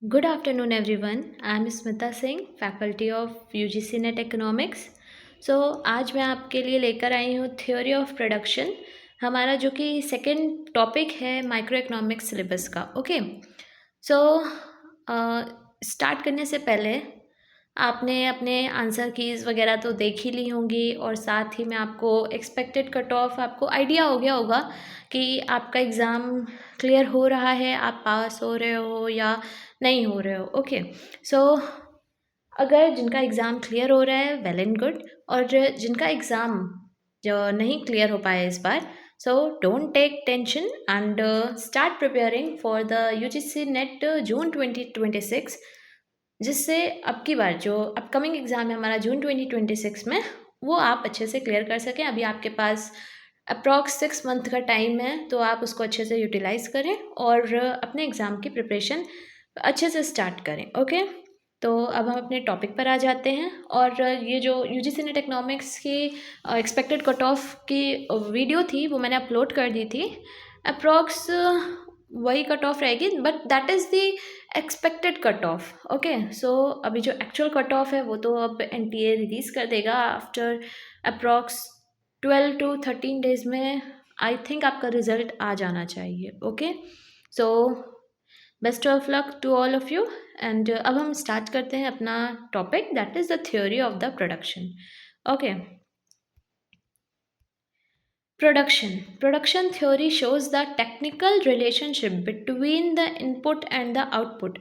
Good afternoon, everyone. I am Smita Singh, faculty of UGC NET Economics. आज मैं आपके लिए लेकर आई हूँ थ्योरी ऑफ प्रोडक्शन, हमारा जो कि सेकंड टॉपिक है माइक्रो इकोनॉमिक्स सिलेबस का। ओके, सो स्टार्ट करने से पहले आपने अपने आंसर कीज़ वगैरह तो देख ही ली होंगी, और साथ ही में आपको एक्सपेक्टेड कट ऑफ आपको आइडिया हो गया होगा कि आपका एग्ज़ाम क्लियर हो रहा है, आप पास हो रहे हो या नहीं हो रहे हो। ओके, सो अगर जिनका एग्ज़ाम क्लियर हो रहा है वेल एंड गुड, और जिनका एग्ज़ाम जो नहीं क्लियर हो पाया इस बार, so don't take tension and start preparing for the UGC NET June 2026, जिससे अब की बार जो अपकमिंग एग्ज़ाम है हमारा जून 2026 में, वो आप अच्छे से क्लियर कर सकें। अभी आपके पास अप्रॉक्स 6 मंथ का टाइम है, तो आप उसको अच्छे से यूटिलाइज़ करें और अपने एग्ज़ाम की प्रिपरेशन अच्छे से स्टार्ट करें। ओके, तो अब हम अपने टॉपिक पर आ जाते हैं, और ये जो यूजीसी नेट इकोनॉमिक्स की एक्सपेक्टेड कट ऑफ की वीडियो थी वो मैंने अपलोड कर दी थी। अप्रॉक्स वही कट ऑफ रहेगी, but that is the expected cut off. Okay, so अभी जो एक्चुअल कट ऑफ है वो तो अब एनटीए रिलीज़ कर देगा आफ्टर अप्रॉक्स 12 to 13 days में। आई थिंक आपका रिजल्ट आ जाना चाहिए। Okay, so best of luck to all of you. And अब हम स्टार्ट करते हैं अपना topic, that is the theory of the production. Okay, production theory shows the technical relationship between the input and the output।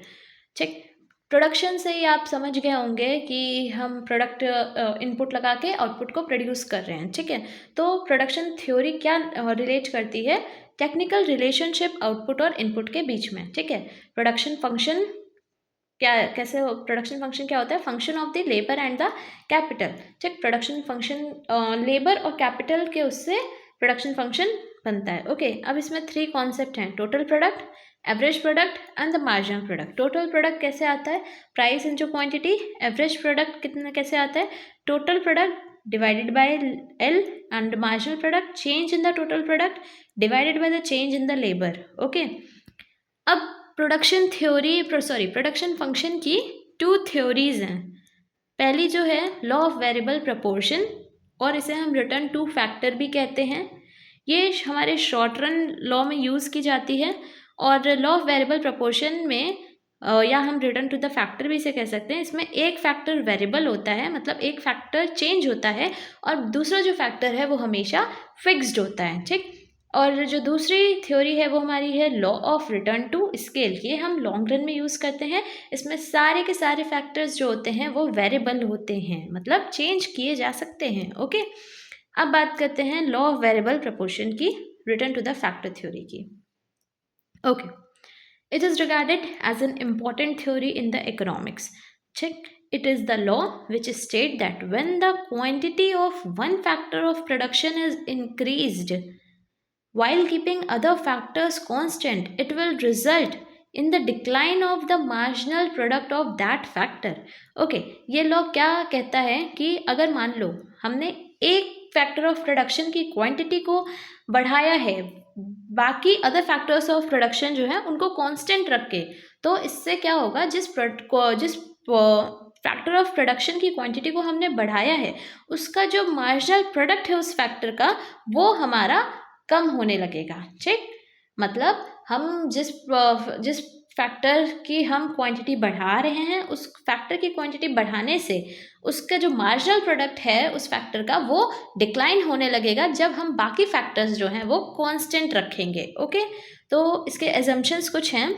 ठीक, production से ही आप समझ गए होंगे कि हम प्रोडक्ट इनपुट लगा के आउटपुट को प्रोड्यूस कर रहे हैं। ठीक है, तो प्रोडक्शन थ्योरी क्या रिलेट करती है? टेक्निकल रिलेशनशिप आउटपुट और इनपुट के बीच में। ठीक है, प्रोडक्शन फंक्शन क्या, कैसे प्रोडक्शन फंक्शन क्या होता है? Function of the labour and the capital. ठीक, प्रोडक्शन फंक्शन लेबर और कैपिटल के उससे प्रोडक्शन फंक्शन बनता है। ओके, अब इसमें 3 कॉन्सेप्ट हैं: total product, average product and the marginal product. Total product कैसे आता है? Price into quantity. Average product कितना कैसे आता है? Total product divided by L, and marginal product change in the total product divided by the change in the labour. Okay, अब production function की 2 theories हैं। पहली जो है लॉ ऑफ वेरिएबल प्रपोर्शन, और इसे हम रिटर्न टू फैक्टर भी कहते हैं। ये हमारे शॉर्ट रन लॉ में यूज़ की जाती है, और लॉ ऑफ वेरिएबल प्रपोर्शन में या हम रिटर्न टू द फैक्टर भी इसे कह सकते हैं। इसमें एक फैक्टर वेरिएबल होता है, मतलब एक फैक्टर चेंज होता है, और दूसरा जो फैक्टर है वो हमेशा फिक्स्ड होता है। ठीक, और जो दूसरी थ्योरी है वो हमारी है law of return to scale. ये हम लॉन्ग रन में यूज़ करते हैं। इसमें सारे के सारे फैक्टर्स जो होते हैं वो वेरिएबल होते हैं, मतलब चेंज किए जा सकते हैं। ओके, अब बात करते हैं लॉ ऑफ वेरिएबल प्रपोर्शन की, return to the factor theory की। Okay, it is regarded as an important theory in the economics. Check, it is the law which state that when the quantity of one factor of production is increased while keeping other factors constant, it will result in the decline of the marginal product of that factor। Okay, ये law क्या कहता है कि अगर मान लो हमने एक factor of production की क्वांटिटी को बढ़ाया है, बाकी अदर फैक्टर्स ऑफ प्रोडक्शन जो है उनको कांस्टेंट रख के, तो इससे क्या होगा? जिस फैक्टर ऑफ प्रोडक्शन की क्वांटिटी को हमने बढ़ाया है, उसका जो मार्जिनल प्रोडक्ट है उस फैक्टर का, वो हमारा कम होने लगेगा। ठीक, मतलब हम जिस फैक्टर की हम क्वांटिटी बढ़ा रहे हैं, उस फैक्टर की क्वांटिटी बढ़ाने से उसका जो मार्जिनल प्रोडक्ट है उस फैक्टर का, वो डिक्लाइन होने लगेगा जब हम बाकी फैक्टर्स जो हैं वो कांस्टेंट रखेंगे। ओके, तो इसके एजम्पशंस कुछ हैं।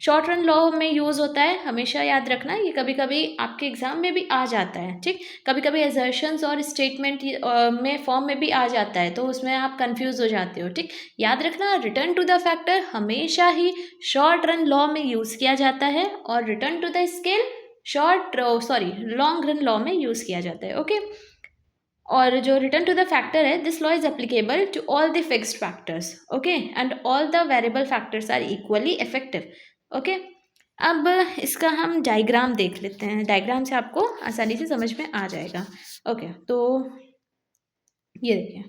शॉर्ट रन लॉ में यूज़ होता है, हमेशा याद रखना, ये कभी कभी आपके एग्जाम में भी आ जाता है। ठीक, कभी कभी एजर्शंस और स्टेटमेंट में फॉर्म में भी आ जाता है, तो उसमें आप कंफ्यूज हो जाते हो। ठीक, याद रखना, रिटर्न टू द फैक्टर हमेशा ही शॉर्ट रन लॉ में यूज़ किया जाता है, और return to the scale long run law में यूज़ किया जाता है। ओके, और जो रिटर्न टू द फैक्टर है, this law is applicable to all the fixed factors. Okay, and all the variable factors are equally effective. Okay, अब इसका हम डायग्राम देख लेते हैं। डायग्राम से आपको आसानी से समझ में आ जाएगा। ओके, तो ये देखिए,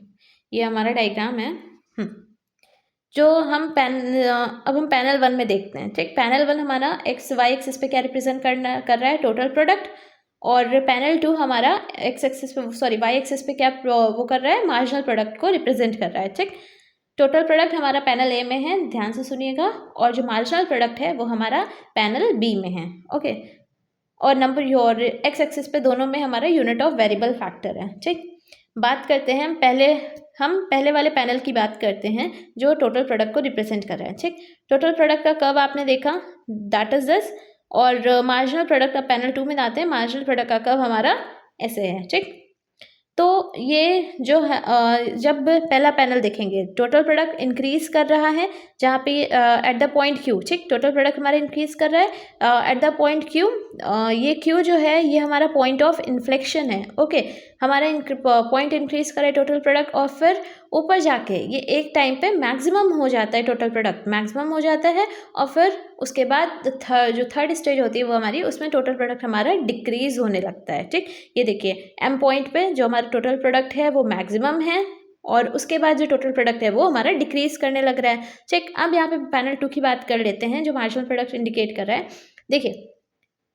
ये हमारा डायग्राम है। जो हम अब हम पैनल 1 में देखते हैं, ठीक। पैनल 1 हमारा एक्स वाई एक्सिस पे क्या रिप्रेजेंट कर रहा है, टोटल प्रोडक्ट, और पैनल 2 हमारा एक्स एक्सिस पे सॉरी वाई एक्सिस पे क्या वो कर रहा है, मार्जिनल प्रोडक्ट को रिप्रेजेंट कर रहा है, ठीक। टोटल प्रोडक्ट हमारा पैनल ए में है, ध्यान से सुनिएगा, और जो मार्जिनल प्रोडक्ट है वो हमारा पैनल बी में है, ओके। और नंबर और एक्स एक्सिस पे दोनों में हमारा यूनिट ऑफ वेरिएबल फैक्टर है, ठीक। बात करते हैं हम पहले वाले पैनल की बात करते हैं जो टोटल प्रोडक्ट को रिप्रेजेंट कर रहा है, ठीक। टोटल प्रोडक्ट का कर्व आपने देखा, दैट इज दिस, और मार्जिनल प्रोडक्ट अब पैनल 2 में आते हैं, मार्जिनल प्रोडक्ट का कर्व हमारा ऐसे है, ठीक। तो ये जो है जब पहला पैनल देखेंगे, टोटल प्रोडक्ट इंक्रीज कर रहा है जहाँ पे एट द पॉइंट क्यू, ठीक, टोटल प्रोडक्ट हमारा इंक्रीज कर रहा है एट द पॉइंट क्यू, ये क्यू जो है ये हमारा पॉइंट ऑफ इन्फ्लेक्शन है, ओके। हमारा पॉइंट इंक्रीज कर रहा है टोटल प्रोडक्ट, और फिर ऊपर जाके ये एक टाइम पे मैक्सिमम हो जाता है, टोटल प्रोडक्ट मैक्सिमम हो जाता है, और फिर उसके बाद जो थर्ड स्टेज होती है वो हमारी, उसमें टोटल प्रोडक्ट हमारा डिक्रीज होने लगता है, ठीक। ये देखिए एम पॉइंट पे जो हमारा टोटल प्रोडक्ट है वो मैक्सिमम है, और उसके बाद जो टोटल प्रोडक्ट है वो हमारा डिक्रीज करने लग रहा है, ठीक। अब यहाँ पे पैनल 2 की बात कर लेते हैं जो मार्जिनल प्रोडक्ट इंडिकेट कर रहा है। देखिए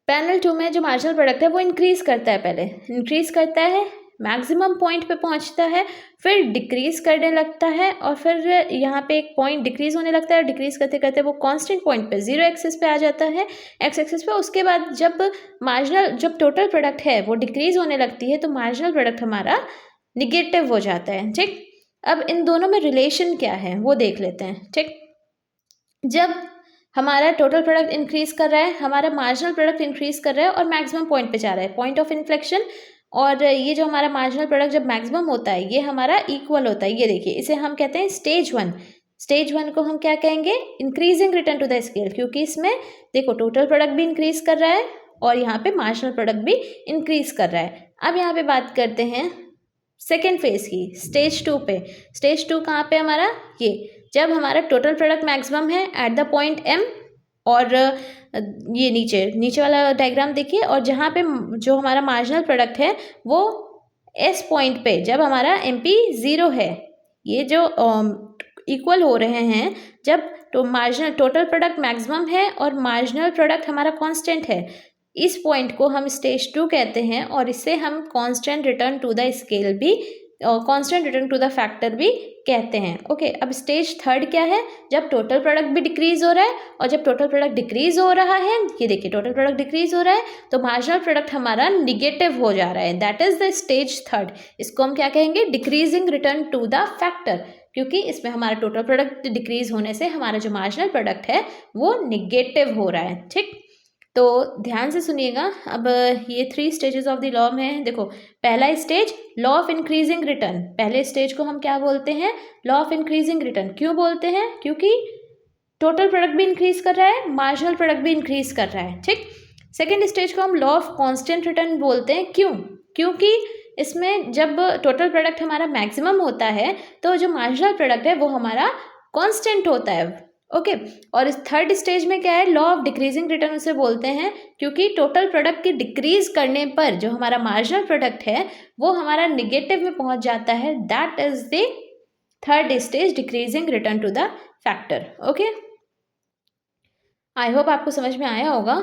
पैनल 2 में जो मार्जिनल प्रोडक्ट है वो इंक्रीज करता है, पहले इंक्रीज करता है, मैक्सिमम पॉइंट पे पहुंचता है, फिर डिक्रीज करने लगता है, और फिर यहाँ पे एक पॉइंट डिक्रीज होने लगता है, डिक्रीज करते करते वो कांस्टेंट पॉइंट पे जीरो एक्सिस पे आ जाता है, एक्स एक्सिस पे। उसके बाद जब टोटल प्रोडक्ट है वो डिक्रीज होने लगती है तो मार्जिनल प्रोडक्ट हमारा निगेटिव हो जाता है, ठीक। अब इन दोनों में रिलेशन क्या है वो देख लेते हैं, ठीक। जब हमारा टोटल प्रोडक्ट इंक्रीज कर रहा है, हमारा मार्जिनल प्रोडक्ट इंक्रीज कर रहा है और मैक्सिमम पॉइंट पे जा रहा है, पॉइंट ऑफ इन्फ्लेक्शन, और ये जो हमारा मार्जिनल प्रोडक्ट जब मैक्सिमम होता है ये हमारा इक्वल होता है, ये देखिए इसे हम कहते हैं स्टेज 1। स्टेज 1 को हम क्या कहेंगे, increasing return to the scale, क्योंकि इसमें देखो टोटल प्रोडक्ट भी इंक्रीज कर रहा है और यहाँ पे मार्जिनल प्रोडक्ट भी इंक्रीज कर रहा है। अब यहाँ पे बात करते हैं सेकेंड फेज की, स्टेज 2 पे। स्टेज 2 कहाँ पे हमारा, ये जब हमारा टोटल प्रोडक्ट मैक्सिमम है एट द पॉइंट एम, और ये नीचे वाला डायग्राम देखिए, और जहाँ पे जो हमारा मार्जिनल प्रोडक्ट है वो एस पॉइंट पे जब हमारा एम पी 0 है, ये जो इक्वल हो रहे हैं जब मार्जिनल टोटल प्रोडक्ट मैक्सिमम है और मार्जिनल प्रोडक्ट हमारा कांस्टेंट है, इस पॉइंट को हम स्टेज 2 कहते हैं, और इससे हम constant return to the scale भी, constant return to the factor भी कहते हैं, ओके। अब स्टेज 3 क्या है, जब टोटल प्रोडक्ट भी डिक्रीज हो रहा है, और जब टोटल प्रोडक्ट डिक्रीज हो रहा है, ये देखिए टोटल प्रोडक्ट डिक्रीज हो रहा है तो मार्जिनल प्रोडक्ट हमारा निगेटिव हो जा रहा है, दैट इज द स्टेज 3। इसको हम क्या कहेंगे, decreasing return to the factor, क्योंकि इसमें हमारा टोटल प्रोडक्ट डिक्रीज होने से हमारा जो मार्जिनल प्रोडक्ट है वो निगेटिव हो रहा है, ठीक। तो ध्यान से सुनिएगा, अब ये 3 स्टेजेस ऑफ द लॉ में देखो, पहला stage law of increasing return, पहले स्टेज को हम क्या बोलते हैं, लॉ ऑफ इंक्रीजिंग रिटर्न। क्यों बोलते हैं, क्योंकि टोटल प्रोडक्ट भी इंक्रीज कर रहा है, मार्जिनल प्रोडक्ट भी इंक्रीज कर रहा है, ठीक। सेकेंड स्टेज को हम लॉ ऑफ कांस्टेंट रिटर्न बोलते हैं, क्यों, क्योंकि इसमें जब टोटल प्रोडक्ट हमारा मैक्सिमम होता है तो जो मार्जिनल प्रोडक्ट है वो हमारा कांस्टेंट होता है, ओके। और इस थर्ड स्टेज में क्या है, लॉ ऑफ डिक्रीजिंग रिटर्न उसे बोलते हैं, क्योंकि टोटल प्रोडक्ट की डिक्रीज करने पर जो हमारा मार्जिनल प्रोडक्ट है वो हमारा निगेटिव में पहुंच जाता है, that is the third stage, decreasing return to the factor, okay. I hope आपको समझ में आया होगा।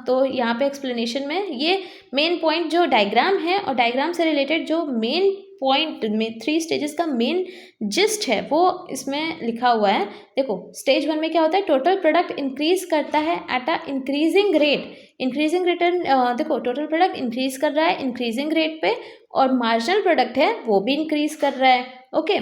तो यहाँ पे एक्सप्लेनेशन में ये मेन पॉइंट जो डायग्राम है और डायग्राम से रिलेटेड जो मेन पॉइंट में 3 स्टेजेस का मेन जिस्ट है वो इसमें लिखा हुआ है। देखो स्टेज 1 में क्या होता है, टोटल प्रोडक्ट इंक्रीज करता है at a increasing rate, increasing return, देखो टोटल प्रोडक्ट इंक्रीज कर रहा है इंक्रीजिंग रेट पे, और मार्जिनल प्रोडक्ट है वो भी इंक्रीज कर रहा है, ओके।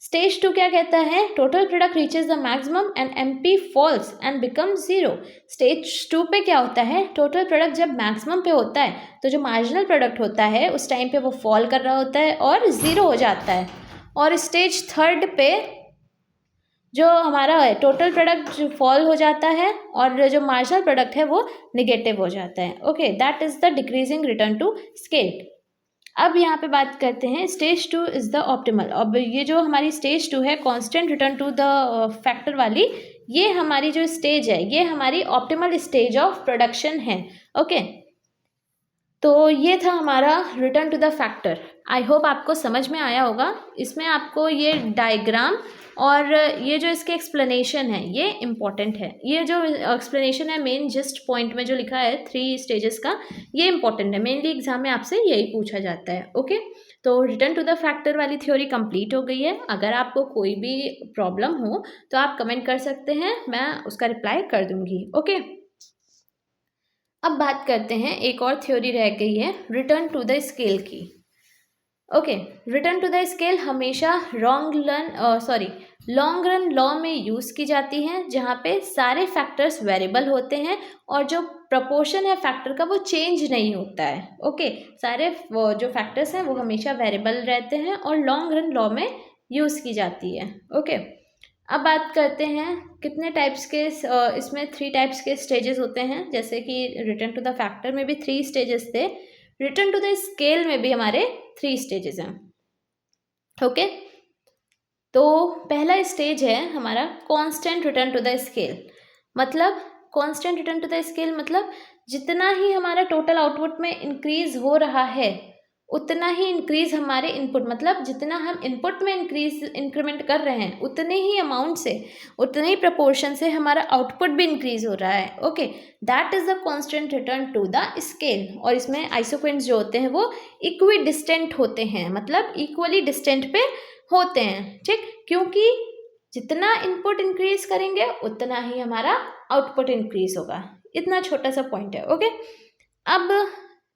स्टेज 2 क्या कहता है, total product reaches the maximum and MP falls and become 0। Stage 2 पे क्या होता है, टोटल प्रोडक्ट जब मैक्सिमम पे होता है तो जो मार्जिनल प्रोडक्ट होता है उस टाइम पे वो फॉल कर रहा होता है और 0 हो जाता है। और स्टेज 3 पे जो हमारा है टोटल प्रोडक्ट जो फॉल हो जाता है और जो मार्जिनल प्रोडक्ट है वो निगेटिव हो जाता है, okay. That is the decreasing return to scale. अब यहाँ पे बात करते हैं स्टेज 2 इज़ द ऑप्टिमल। अब ये जो हमारी स्टेज 2 है constant return to the factor वाली, ये हमारी जो स्टेज है ये हमारी ऑप्टिमल स्टेज ऑफ प्रोडक्शन है, ओके। तो ये था हमारा return to the factor. I hope आपको समझ में आया होगा। इसमें आपको ये डायग्राम और ये जो इसके एक्सप्लेनेशन है ये इम्पॉर्टेंट है, ये जो एक्सप्लेनेशन है मेन जस्ट पॉइंट में जो लिखा है 3 स्टेजेस का, ये इंपॉर्टेंट है, मेनली एग्जाम में आपसे यही पूछा जाता है। ओके, तो रिटर्न टू द फैक्टर वाली थ्योरी कंप्लीट हो गई है। अगर आपको कोई भी प्रॉब्लम हो तो आप कमेंट कर सकते हैं, मैं उसका रिप्लाई कर दूंगी। ओके, अब बात करते हैं, एक और थ्योरी रह गई है रिटर्न टू द स्केल की। Okay, return to the scale हमेशा लॉन्ग रन लॉ में यूज़ की जाती हैं, जहाँ पे सारे फैक्टर्स वेरिएबल होते हैं और जो प्रपोर्शन है फैक्टर का वो चेंज नहीं होता है। ओके, सारे वो जो फैक्टर्स हैं वो हमेशा वेरिएबल रहते हैं और लॉन्ग रन लॉ में यूज़ की जाती है। ओके, अब बात करते हैं कितने टाइप्स के, इसमें 3 टाइप्स के स्टेजेस होते हैं, जैसे कि रिटर्न टू द फैक्टर में भी 3 स्टेजेस थे, रिटर्न टू द स्केल में भी हमारे 3 स्टेजेस हैं। ओके, तो पहला स्टेज है हमारा constant return to the scale. मतलब constant return to the scale मतलब जितना ही हमारा टोटल आउटपुट में इंक्रीज हो रहा है उतना ही इंक्रीज हमारे इनपुट, मतलब जितना हम इनपुट में इंक्रीमेंट कर रहे हैं उतने ही अमाउंट से, उतने ही प्रपोर्शन से हमारा आउटपुट भी इंक्रीज हो रहा है। Okay, that is the constant return to the scale. और इसमें आइसोक्वेंस जो होते हैं वो इक्वी डिस्टेंट होते हैं, मतलब इक्वली डिस्टेंट पे होते हैं। ठीक, क्योंकि जितना इनपुट इंक्रीज करेंगे उतना ही हमारा आउटपुट इंक्रीज होगा। इतना छोटा सा पॉइंट है। ओके, अब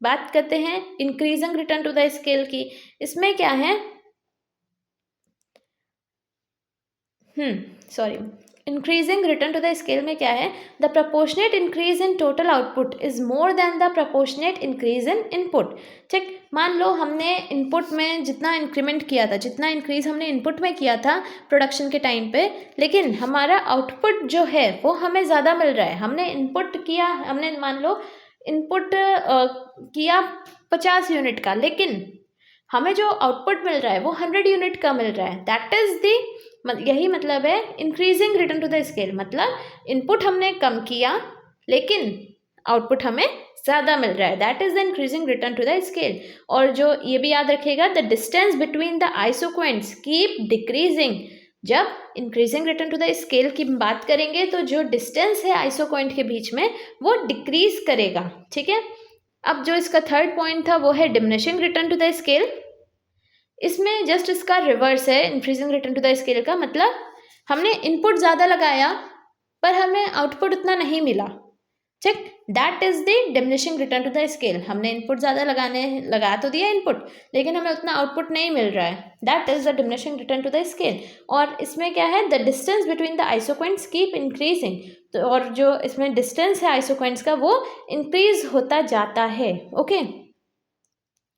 बात करते हैं increasing return to the scale की। इसमें क्या है, increasing return to the scale में क्या है, the proportionate increase in total output is more than the proportionate increase in input. ठीक, मान लो हमने इनपुट में जितना इंक्रीमेंट किया था, जितना इंक्रीज हमने इनपुट में किया था प्रोडक्शन के टाइम पे, लेकिन हमारा आउटपुट जो है वो हमें ज़्यादा मिल रहा है। हमने इनपुट किया, हमने मान लो इनपुट किया 50 यूनिट का, लेकिन हमें जो आउटपुट मिल रहा है वो 100 यूनिट का मिल रहा है। दैट इज़ दी, यही मतलब है increasing return to the scale. मतलब इनपुट हमने कम किया लेकिन आउटपुट हमें ज़्यादा मिल रहा है, that is the increasing return to the scale. और जो ये भी याद रखिएगा, the distance between the isoquants keep decreasing. जब increasing return to the scale की बात करेंगे तो जो डिस्टेंस है आइसोक्वेंट के बीच में वो डिक्रीज करेगा। ठीक है, अब जो इसका थर्ड पॉइंट था वो है diminishing return to the scale. इसमें जस्ट इसका रिवर्स है increasing return to the scale का। मतलब हमने इनपुट ज़्यादा लगाया पर हमें आउटपुट उतना नहीं मिला। ठीक, that is the diminishing return to the scale. हमने इनपुट ज़्यादा लगा तो दिया इनपुट, लेकिन हमें उतना आउटपुट नहीं मिल रहा है, that is the diminishing return to the scale. और इसमें क्या है, the distance between the isoquants keep increasing. तो और जो इसमें डिस्टेंस है आइसोक्वेंट्स का वो इंक्रीज होता जाता है। ओके,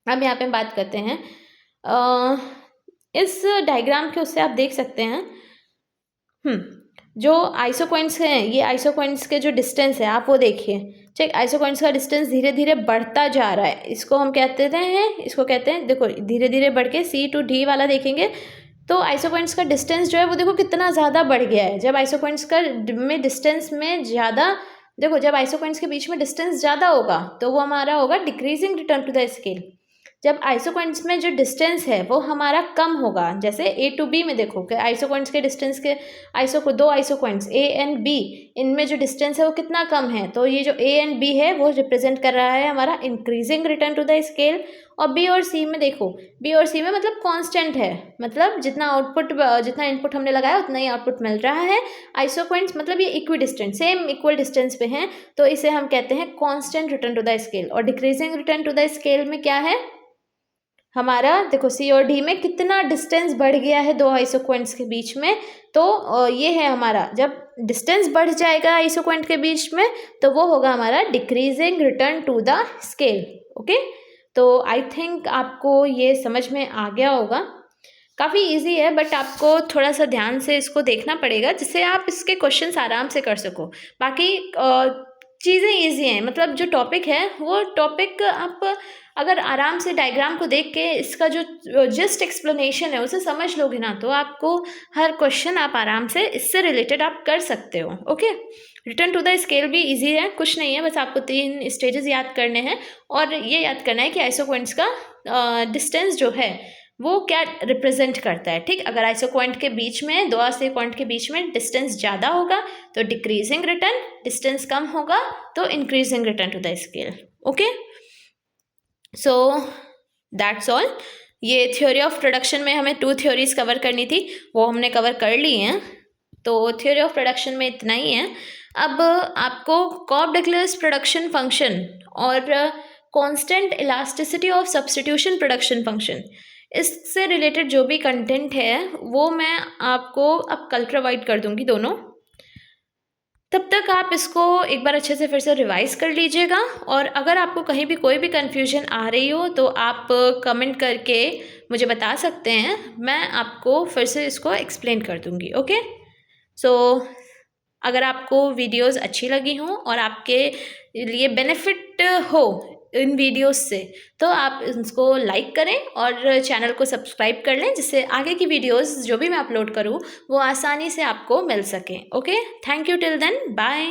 अब यहाँ पे बात करते हैं इस डायग्राम के उससे आप देख सकते हैं जो आइसोक्वेंट्स हैं, ये आइसोक्वेंट्स के जो डिस्टेंस है आप वो देखिए। ठीक, आइसोक्वेंट्स का डिस्टेंस धीरे धीरे बढ़ता जा रहा है। इसको हम कहते हैं, इसको कहते हैं, देखो धीरे धीरे बढ़ के C to D वाला देखेंगे तो आइसोक्वेंट्स का डिस्टेंस जो है वो देखो कितना ज़्यादा बढ़ गया है। जब आइसोक्वेंट्स का में डिस्टेंस में ज़्यादा, देखो जब आइसोक्वेंट्स के बीच में डिस्टेंस ज़्यादा होगा तो वो हमारा होगा decreasing return to the scale. जब आइसोक्वेंट्स में जो डिस्टेंस है वो हमारा कम होगा, जैसे A to B में देखो कि आइसोक्वेंट्स के डिस्टेंस के दो आइसोक्वेंट्स A and B, इनमें जो डिस्टेंस है वो कितना कम है, तो ये जो A and B है वो रिप्रेजेंट कर रहा है हमारा increasing return to the scale. और B और C में देखो, B और C में मतलब कांस्टेंट है, मतलब जितना आउटपुट, जितना इनपुट हमने लगाया उतना ही आउटपुट मिल रहा है। आइसोक्वेंट्स मतलब ये equidistant, same equal distance पे हैं, तो इसे हम कहते हैं constant return to the scale. और decreasing return to the scale में क्या है, हमारा देखो C और D में कितना डिस्टेंस बढ़ गया है दो आइसोक्वेंट्स के बीच में, तो ये है हमारा, जब डिस्टेंस बढ़ जाएगा आइसोक्वेंट के बीच में तो वो होगा हमारा decreasing return to the scale. Okay, तो आई थिंक आपको ये समझ में आ गया होगा। काफ़ी इजी है बट आपको थोड़ा सा ध्यान से इसको देखना पड़ेगा जिससे आप इसके क्वेश्चंस आराम से कर सको। बाकी चीज़ें इजी हैं, मतलब जो टॉपिक है वो टॉपिक आप अगर आराम से डायग्राम को देख के इसका जो जस्ट एक्सप्लेनेशन है उसे समझ लोगे ना तो आपको हर क्वेश्चन आप आराम से इससे रिलेटेड आप कर सकते हो। Okay, return to the scale भी इजी है, कुछ नहीं है, बस आपको 3 स्टेजेस याद करने हैं और ये याद करना है कि आइसोक्वेंट्स का डिस्टेंस जो है वो क्या रिप्रेजेंट करता है, ठीक। अगर आइसोक्वांट के बीच में, दो आइसोक्वांट के बीच में डिस्टेंस ज़्यादा होगा तो डिक्रीजिंग रिटर्न, डिस्टेंस कम होगा तो increasing return to the scale. Okay, so that's all. ये थ्योरी ऑफ प्रोडक्शन में हमें 2 थ्योरीज कवर करनी थी, वो हमने कवर कर ली हैं। तो थ्योरी ऑफ प्रोडक्शन में इतना ही है। अब आपको कॉब-डेक्लर्स प्रोडक्शन फंक्शन और constant elasticity of substitution production function, इससे रिलेटेड जो भी कंटेंट है वो मैं आपको अब कल प्रोवाइड कर दूंगी दोनों। तब तक आप इसको एक बार अच्छे से फिर से रिवाइज कर लीजिएगा, और अगर आपको कहीं भी कोई भी कन्फ्यूजन आ रही हो तो आप कमेंट करके मुझे बता सकते हैं, मैं आपको फिर से इसको एक्सप्लेन कर दूंगी। ओके, सो अगर आपको वीडियोस अच्छी लगी हों और आपके लिए बेनिफिट हो इन वीडियोस से, तो आप इसको लाइक करें और चैनल को सब्सक्राइब कर लें, जिससे आगे की वीडियोस जो भी मैं अपलोड करूं वो आसानी से आपको मिल सकें। Okay, thank you, till then, bye.